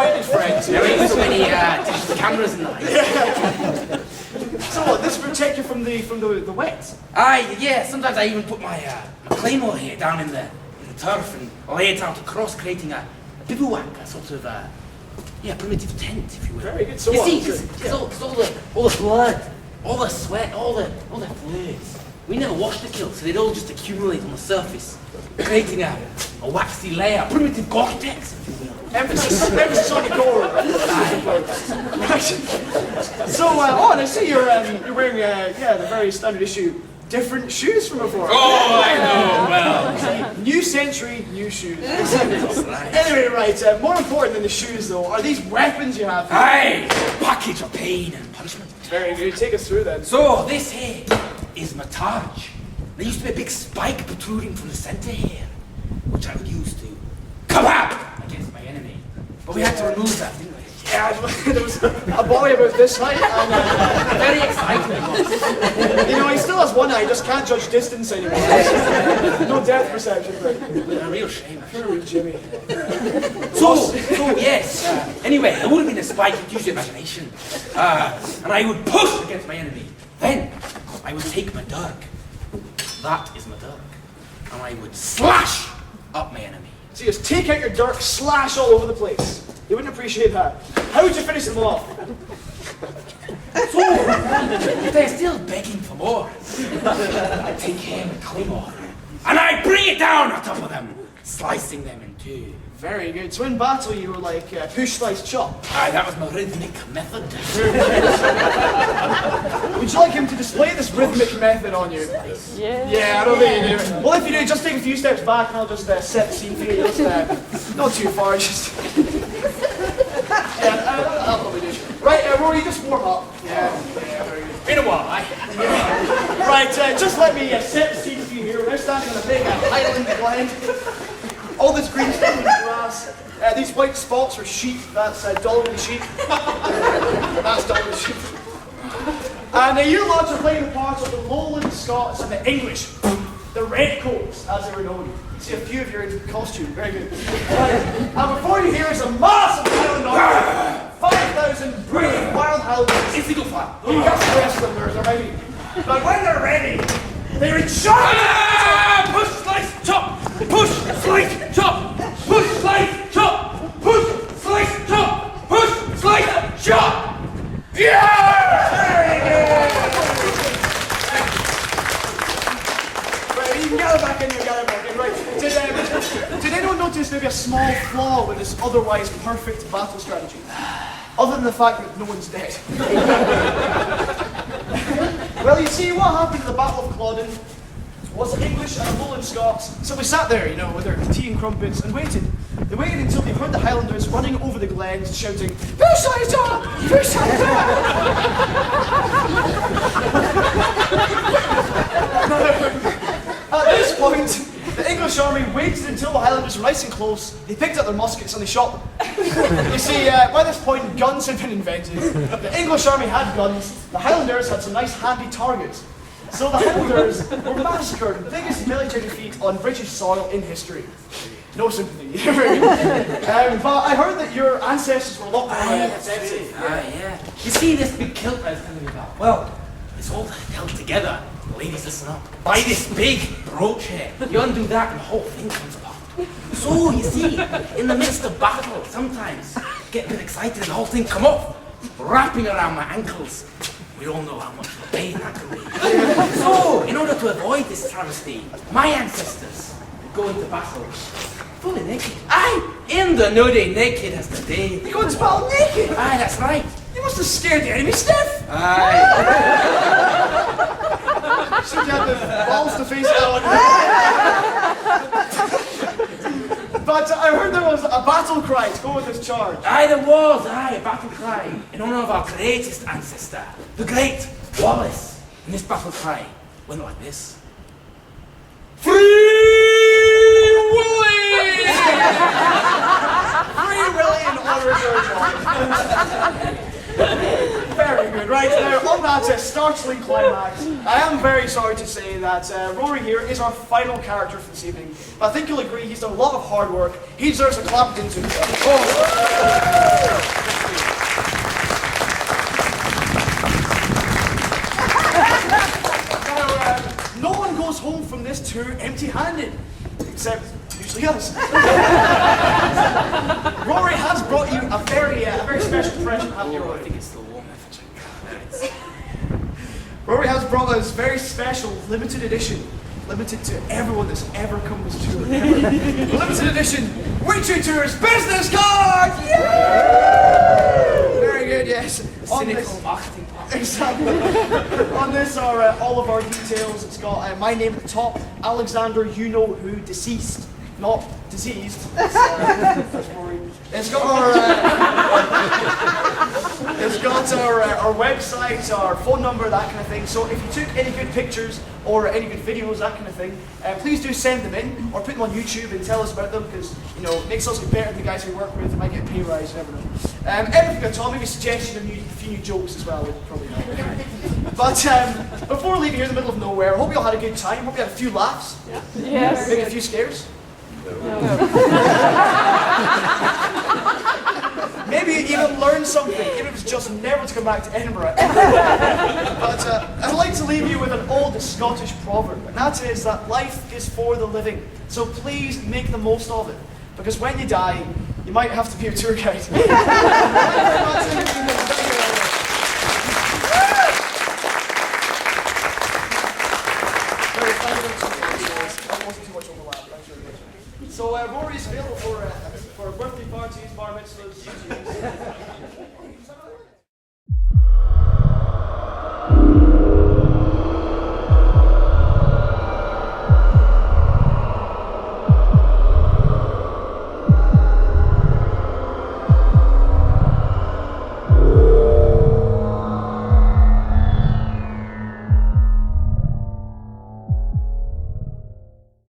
invited his friends. There ain't so many digital cameras in the house. So what, this protect you from the wet? Aye, yeah, sometimes I even put my claymore here down in the turf and lay it out across, creating a bivouac, a sort of primitive tent, if you will. Very good. So you what? see, because all the blood, all the sweat, all the fluids, we never washed the kills, so they'd all just accumulate on the surface, creating a waxy layer, primitive Gore-Tex, if you will. Emphasis on the Gore. Right. So, and I see you're wearing the very standard issue different shoes from before. Oh, I know, well. New century, new shoes. Anyway, right, more important than the shoes though, are these weapons you have here? Aye, package of pain and punishment. Very good, take us through then. So, this here is my targe. There used to be a big spike protruding from the centre here, which I would use to kabab against my enemy. But we had to remove that, didn't we? Yeah, there was a boy about this height, and Very exciting. you know, he still has one eye, he just can't judge distance anymore. No depth perception, but A real shame. poor Jimmy. So yes. Anyway, there would have been a spike, you'd use your imagination. And I would push against my enemy. Then, I would take my dirk. That is my dirk. And I would slash up my enemy. So you just take out your dirk, slash all over the place. You wouldn't appreciate that. How would you finish them off? So, if they're still begging for more, I take him a claymore. And I bring it down on top of them, slicing them in two. Very good. So in battle you were like push, slice, chop. Aye, that was my rhythmic method. Would you like him to display this rhythmic method on you? Yeah, I don't think you do. Well, if you do, just take a few steps back and I'll just set the scene for you. Just, not too far, just... yeah, I'll probably do. Right, Rory, just warm up. Yeah, very good. Been a while, aye. Right, just let me set the scene for you here. We're standing on a big highland glen. All this green stuff is grass. These white spots are sheep. That's Dolly sheep. That's Dolly sheep. And you lads are playing the parts of the Lowland Scots and the English, the Redcoats, as they were known. You see a few of you in costume. Very good. And before you here is a massive Highland army. 5,000 brave wild Highlanders. It's legal fire. You can't stress them, they're ready. But when they're ready, they're in charge. Push, slice, chop! Push, slice, chop! Push, slice, chop! Push, slice, chop! Push, slice, chop! Yeah! Right, you can gather back in, Right, did anyone notice maybe a small flaw with this otherwise perfect battle strategy? Other than the fact that no one's dead. Well, you see, what happened at the Battle of Culloden was the English and the Lowland Scots simply sat there, you know, with their tea and crumpets and waited. They waited until they heard the Highlanders running over the glens shouting, "Push slice up! Push slice up!" At this point, the English army waited until the Highlanders were nice and close. They picked up their muskets and they shot them. You see, by this point, guns had been invented. The English army had guns. The Highlanders had some nice handy targets. So the Highlanders were massacred, the biggest military defeat on British soil in history. No sympathy. But I heard that your ancestors were locked away. Yeah. You see this big kilt I was telling you about? Well, it's all held together. Ladies, listen up. By this big brooch here. You undo that and the whole thing comes apart. So, you see, in the midst of battle, sometimes get a bit excited and the whole thing come off, wrapping around my ankles. We all know how much pain that can be. So, in order to avoid this travesty, my ancestors would go into battle fully naked. Aye, in the nudie, naked as the day. You go into battle naked? Aye, that's right. You must have scared the enemy stiff. Aye. Should you have the balls to face it on? But I heard there was a battle cry to go with this charge. Aye, there was, a battle cry in honour of our greatest ancestor, the great Wallace. And this battle cry went like this. Free Willy! Free Willy in honour of your Very good. Right, now on that startling climax, I am very sorry to say that Rory here is our final character for this evening. But I think you'll agree he's done a lot of hard work. He deserves a clap into himself. tour empty-handed, except usually us. Rory has brought you a very special present, haven't you, I Rory? think it's the warm. Rory has brought us very special limited edition, limited to everyone that's ever come this tour. Limited edition Witchery Tours business card! Yay! Very good, yes. On Cynical this, marketing part. exactly. On this are all of our details. It's got my name at the top, Alexander, you know who, deceased, not diseased. That's Rory. It's got our website, our phone number, that kind of thing. So if you took any good pictures or any good videos, that kind of thing, please do send them in or put them on YouTube and tell us about them, because it makes us look better than the guys we work with. Might get a pay rise, you never know. Anything at all, maybe a suggestion of a few new jokes as well, would probably help. But before leaving here in the middle of nowhere, I hope you all had a good time. Hope you had a few laughs. Yeah. Yes. Maybe a few scares. Maybe you even learned something, even if it's just never to come back to Edinburgh. But I'd like to leave you with an old Scottish proverb, and that is that life is for the living. So please make the most of it, because when you die, you might have to be a tour guide. Thank you very much. Wasn't too much overlap. That's really good. So Rory is available for birthday parties, bar mitzvahs.